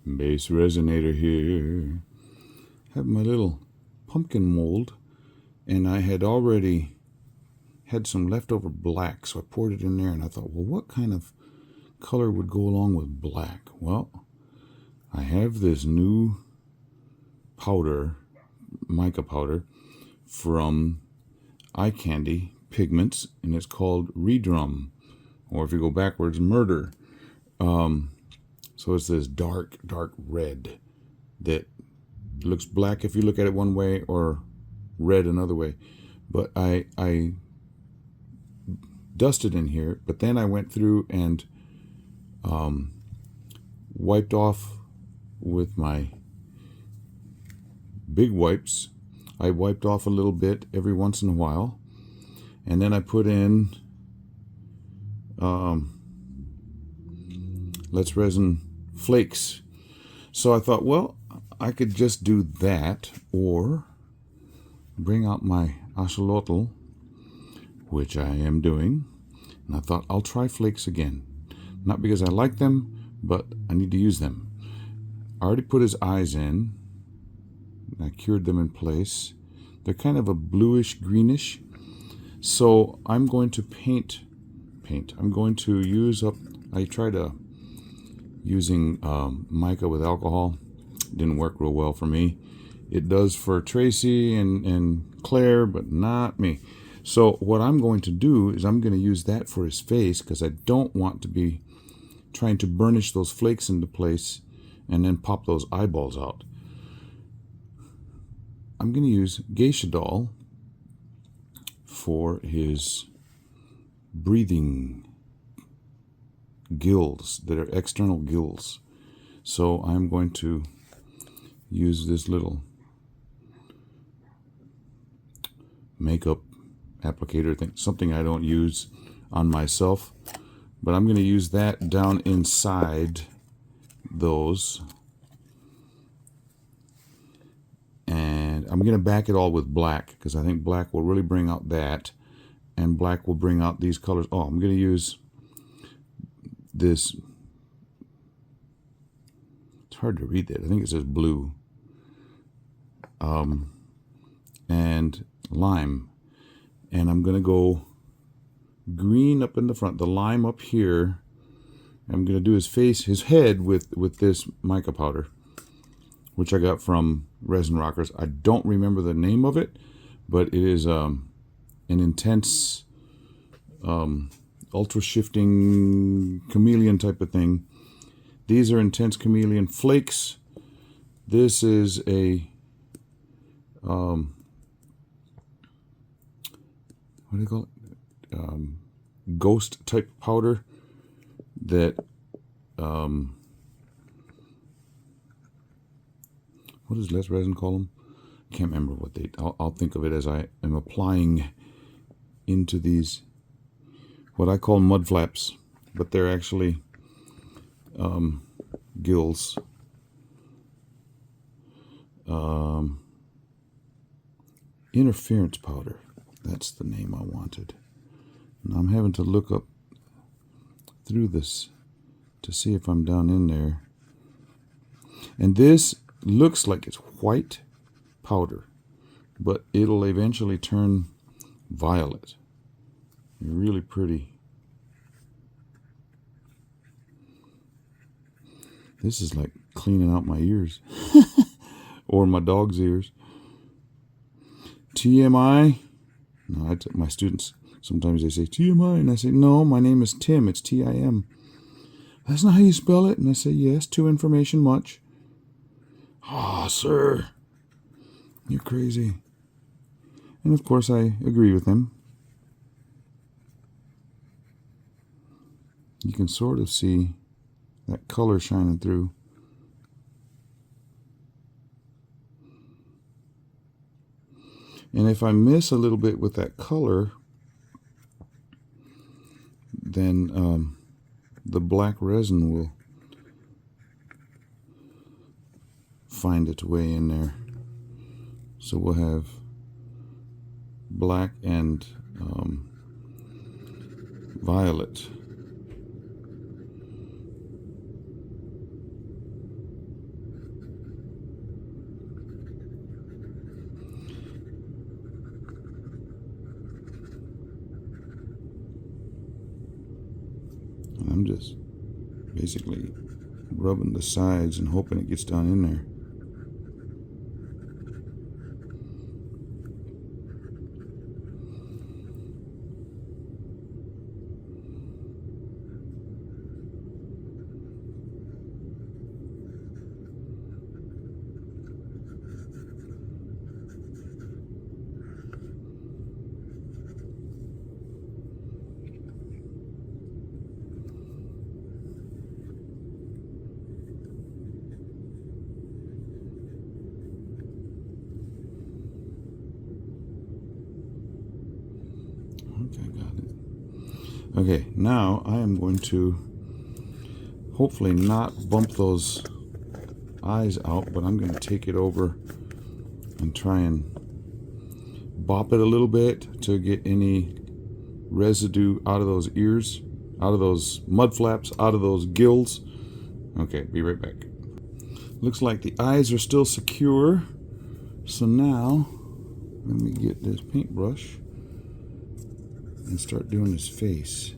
BassResinator here. Have my little pumpkin mold, and I had already had some leftover black, so I poured it in there, and I thought, well, what kind of color would go along with black? Well, I have this new powder, mica powder, from Eye Candy Pigments, and it's called Redrum, or if you go backwards, Murder. So it's this dark red that looks black if you look at it one way, or red another way. But I dusted in here, but then I went through and wiped off with my big wipes. I wiped off a little bit every once in a while, and then I put in Let's Resin flakes. So I thought, well, I could just do that, or bring out my Axolotl, which I am doing, and I thought I'll try flakes again. Not because I like them, but I need to use them. I already put his eyes in. I cured them in place. They're kind of a bluish greenish. So I'm going to paint. I'm going to use up, I tried using mica with alcohol. Didn't work real well for me. It does for Tracy and Claire, but not me. So what I'm going to do is I'm going to use that for his face, because I don't want to be trying to burnish those flakes into place and then pop those eyeballs out. I'm going to use Geisha Doll for his breathing gills that are external gills. So I'm going to use this little makeup applicator thing, something I don't use on myself, but I'm going to use that down inside those, and I'm going to back it all with black, because I think black will really bring out that, and black will bring out these colors. Oh, I'm going to use this, it's hard to read that, I think it says blue, and lime, and I'm going to go green up in the front, the lime up here. I'm going to do his face, his head with this mica powder, which I got from Resin Rockers. I don't remember the name of it, but it is an intense ultra shifting chameleon type of thing. These are intense chameleon flakes. This is a what do you call it? Ghost type powder that what does Les Resin call them? Can't remember what they. I'll think of it as I am applying into these, what I call mud flaps, but they're actually gills. Interference powder. That's the name I wanted. And I'm having to look up through this to see if I'm down in there. And this looks like it's white powder, but it'll eventually turn violet. Really pretty. This is like cleaning out my ears or my dog's ears. TMI. No, my students, sometimes they say TMI, and I say, no, my name is Tim, it's T-I-M. That's not how you spell it. And I say, yes, to information much. Ah, sir, you're crazy. And of course I agree with him. You can sort of see that color shining through. And if I miss a little bit with that color, then the black resin will find its way in there. So we'll have black and violet. basically rubbing the sides and hoping it gets down in there. Okay, got it. Okay, now I am going to hopefully not bump those eyes out, but I'm going to take it over and try and bop it a little bit to get any residue out of those ears, out of those mud flaps, out of those gills. Okay, be right back. Looks like the eyes are still secure. So now, let me get this paintbrush and start doing his face.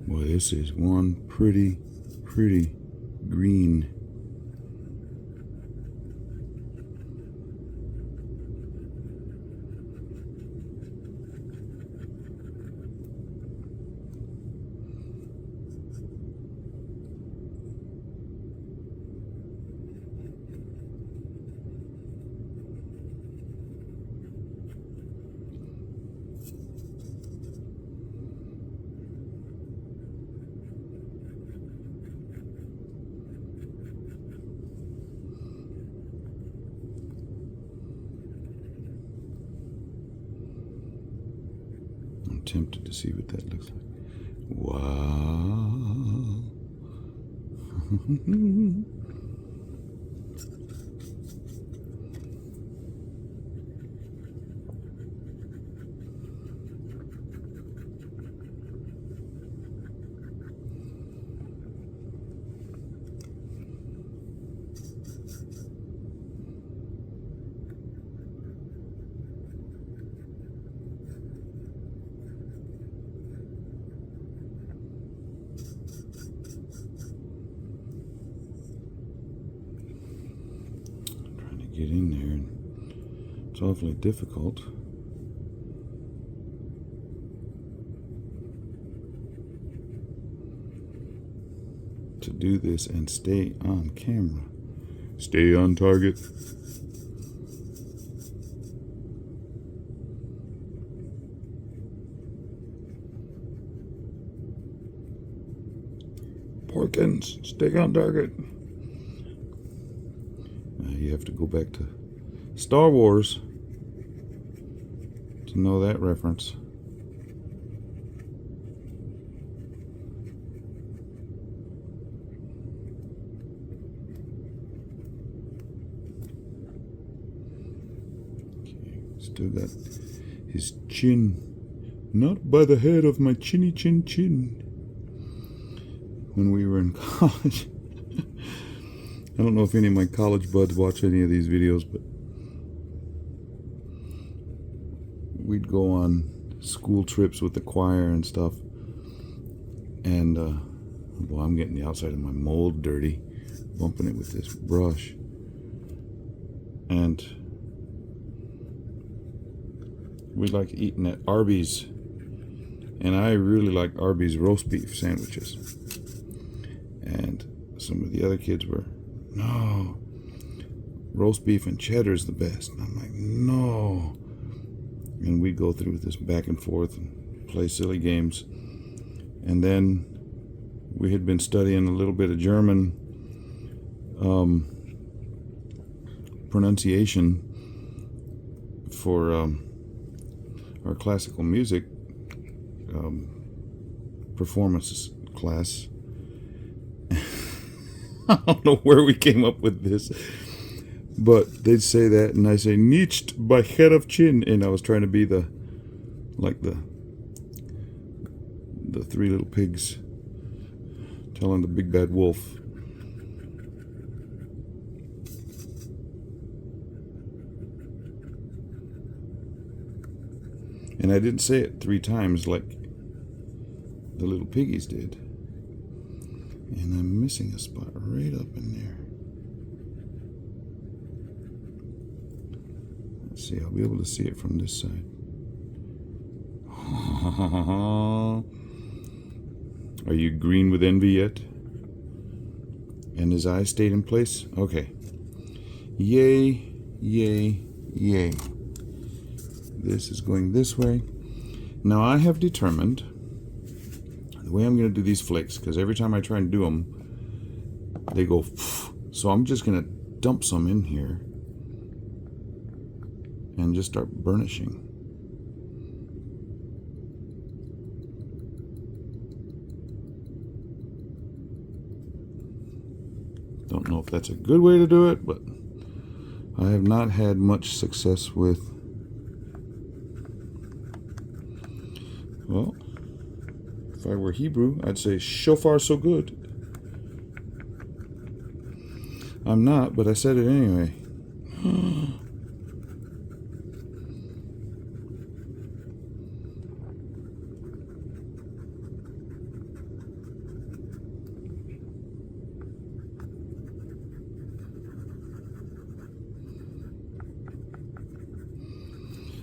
Boy, this is one pretty green. Tempted to see what that looks like. Wow. Get in there, and it's awfully difficult. To do this and stay on camera. Stay on target. Porkins, stay on target. You have to go back to Star Wars to know that reference. Okay, still got his chin, not by the head of my chinny chin chin. When we were in college. I don't know if any of my college buds watch any of these videos, but we'd go on school trips with the choir and stuff. And, well, I'm getting the outside of my mold dirty, bumping it with this brush. And we like eating at Arby's. And I really like Arby's roast beef sandwiches. And some of the other kids were, no, roast beef and cheddar is the best. And I'm like, no. And we'd go through this back and forth and play silly games. And then we had been studying a little bit of German pronunciation for our classical music performance class. I don't know where we came up with this. But they'd say that, and I say, "Niched by head of chin," and I was trying to be the three little pigs telling the big bad wolf. And I didn't say it 3 times like the little piggies did. And I'm missing a spot right up in there. Let's see, I'll be able to see it from this side. Are you green with envy yet? And his eyes stayed in place? Okay. Yay, yay, yay. This is going this way. Now I have determined the way I'm going to do these flakes, because every time I try and do them, they go. So I'm just going to dump some in here and just start burnishing. Don't know if that's a good way to do it, but I have not had much success with. Well, if I were Hebrew, I'd say so far so good. I'm not, but I said it anyway.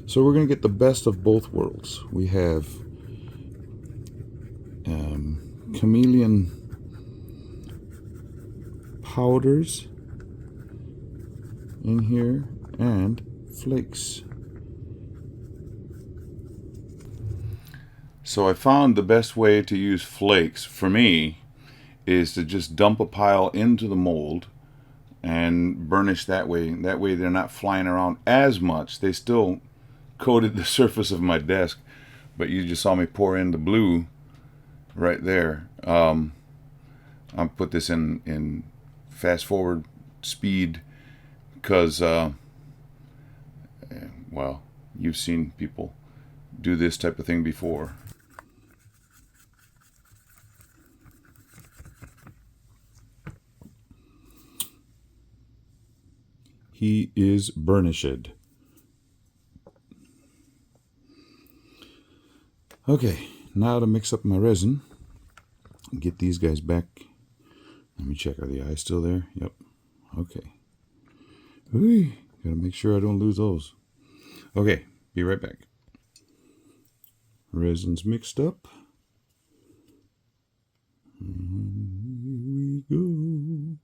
So we're going to get the best of both worlds. We have chameleon powders in here and flakes. So I found the best way to use flakes for me is to just dump a pile into the mold and burnish that way. That way they're not flying around as much. They still coated the surface of my desk, but you just saw me pour in the blue right there. I'll put this in fast forward speed because well, you've seen people do this type of thing before. He is burnished. Okay, now to mix up my resin. Get these guys back. Let me check. Are the eyes still there? Yep. Okay. Ooh, gotta make sure I don't lose those. Okay, be right back. Resin's mixed up. And here we go.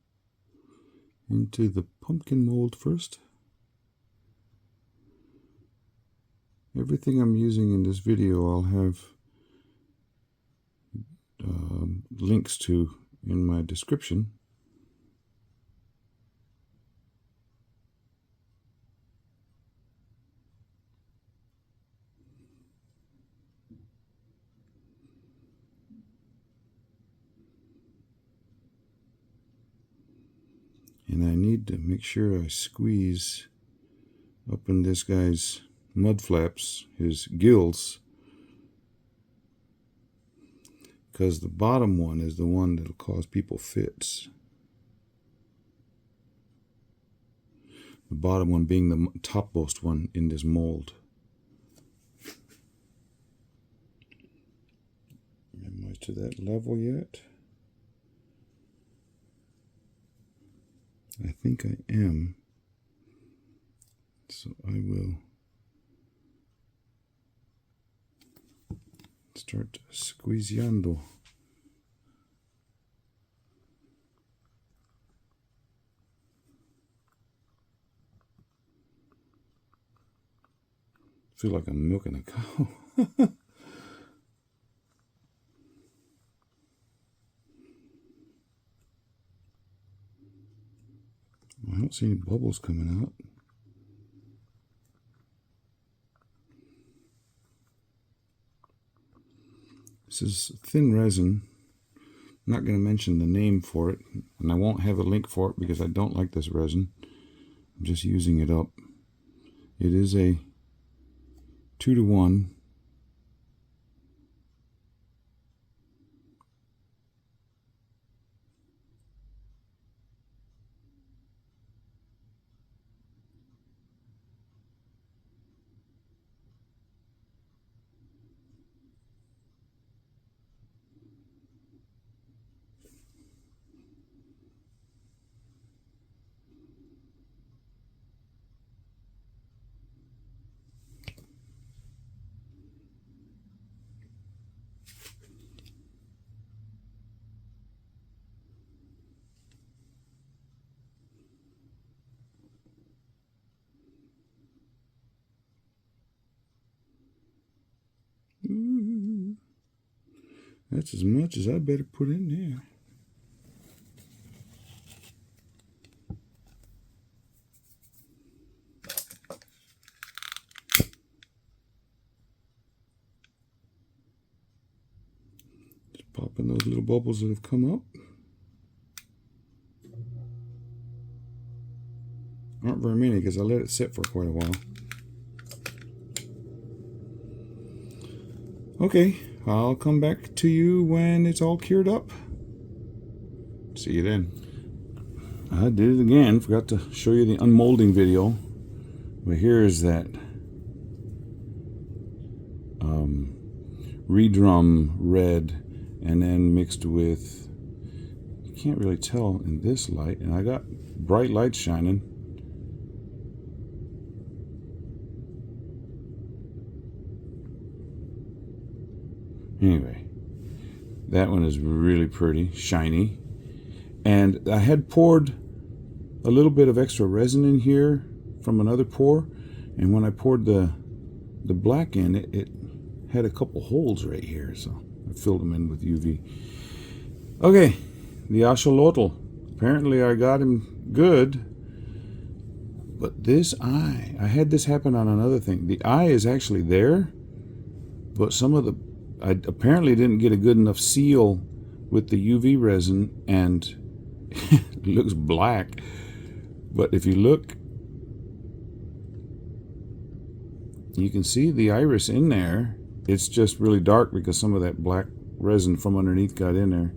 Into the pumpkin mold first. Everything I'm using in this video I'll have links to in my description. And I need to make sure I squeeze up in this guy's mud flaps, his gills, because the bottom one is the one that'll cause people fits. The bottom one being the topmost one in this mold. Am I to that level yet? I think I am. So I will start squeezeando. Feel like I'm milking a cow. I don't see any bubbles coming out. This is thin resin, I'm not going to mention the name for it, and I won't have a link for it because I don't like this resin. I'm just using it up. It is a 2-to-1. That's as much as I better put in there. Just popping those little bubbles that have come up. Aren't very many because I let it sit for quite a while. Okay, I'll come back to you when it's all cured up. See you then. I did it again. Forgot to show you the unmolding video. But here is that redrum red, and then mixed with, you can't really tell in this light, and I got bright lights shining. Anyway, that one is really pretty, shiny. And I had poured a little bit of extra resin in here from another pour, and when I poured the black in, it had a couple holes right here, so I filled them in with UV. Okay, the axolotl. Apparently I got him good, but this eye, I had this happen on another thing. The eye is actually there, but some of the, I apparently didn't get a good enough seal with the UV resin, and it looks black. But if you look, you can see the iris in there. It's just really dark because some of that black resin from underneath got in there.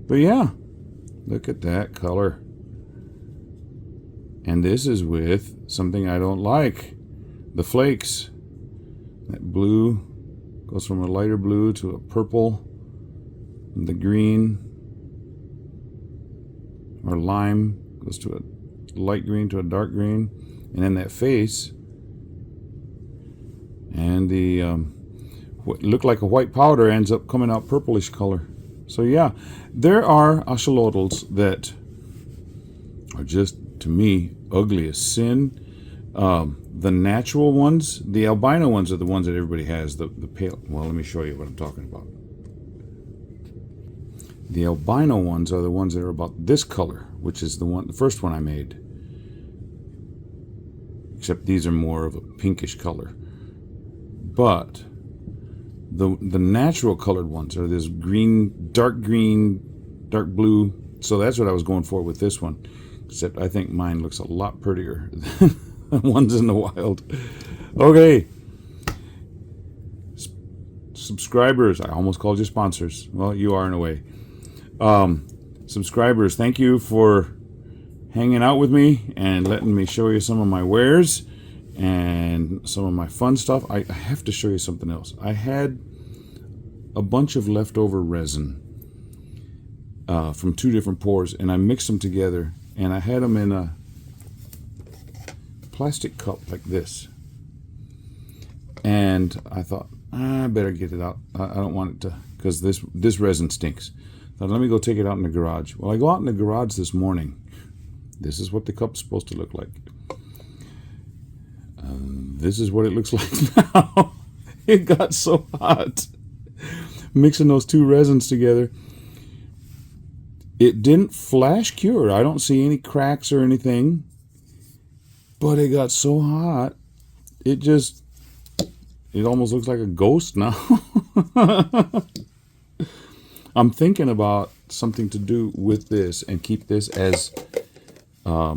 But yeah, look at that color. And this is with something I don't like, the flakes. That blue goes from a lighter blue to a purple, and the green or lime goes to a light green to a dark green, and then that face and the what looked like a white powder ends up coming out purplish color. So yeah, there are axolotls that are just, to me, ugly as sin. The natural ones, the albino ones, are the ones that everybody has. The pale, well, let me show you what I'm talking about. The albino ones are the ones that are about this color, which is the first one I made. Except these are more of a pinkish color. But the natural colored ones are this green, dark blue. So that's what I was going for with this one. Except I think mine looks a lot prettier than the ones in the wild. Okay. Subscribers, I almost called you sponsors. Well, you are in a way. Subscribers, thank you for hanging out with me and letting me show you some of my wares and some of my fun stuff. I have to show you something else. I had a bunch of leftover resin from 2 different pours, and I mixed them together, and I had them in a plastic cup like this. And I thought, I better get it out. I don't want it to, because this resin stinks. Thought, let me go take it out in the garage. Well, I go out in the garage this morning. This is what the cup's supposed to look like. This is what it looks like now. It got so hot mixing those 2 resins together. It didn't flash cure. I don't see any cracks or anything. But it got so hot, it almost looks like a ghost now. I'm thinking about something to do with this and keep this as a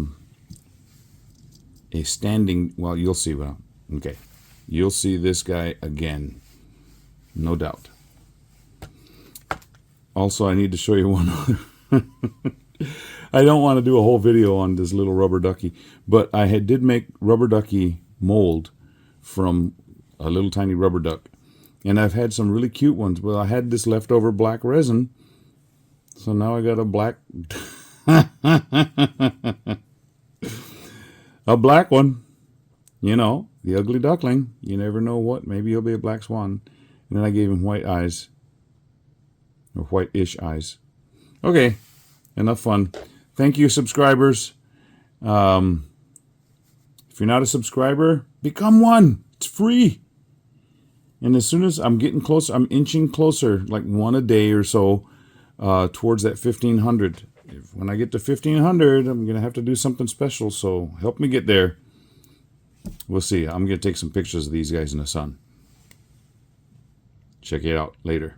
standing, well, you'll see. Well, okay. You'll see this guy again, no doubt. Also, I need to show you one other. I don't want to do a whole video on this little rubber ducky, but I did make rubber ducky mold from a little tiny rubber duck. And I've had some really cute ones. Well, I had this leftover black resin, so now I got a black... a black one. You know, the ugly duckling. You never know what. Maybe he'll be a black swan. And then I gave him white eyes. Or white-ish eyes. Okay, enough fun. Thank you, subscribers. If you're not a subscriber, become one. It's free. And as soon as I'm getting close, I'm inching closer, like one a day or so, towards that 1,500. When I get to 1,500, I'm going to have to do something special, so help me get there. We'll see. I'm going to take some pictures of these guys in the sun. Check it out later.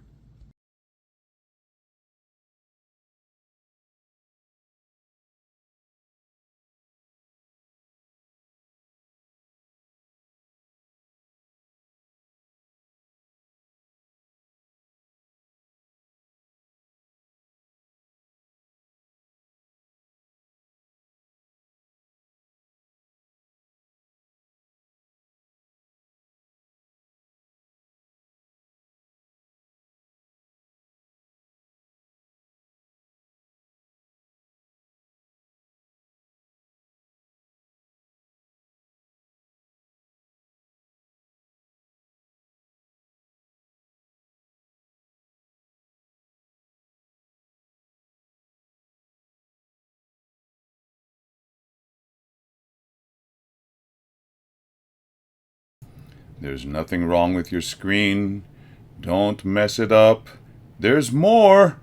There's nothing wrong with your screen. Don't mess it up. There's more.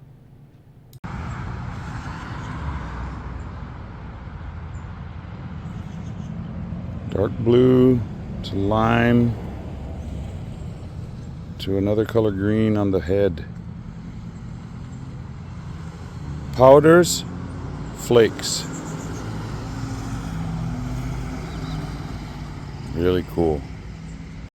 Dark blue to lime to another color green on the head. Powders, flakes. Really cool.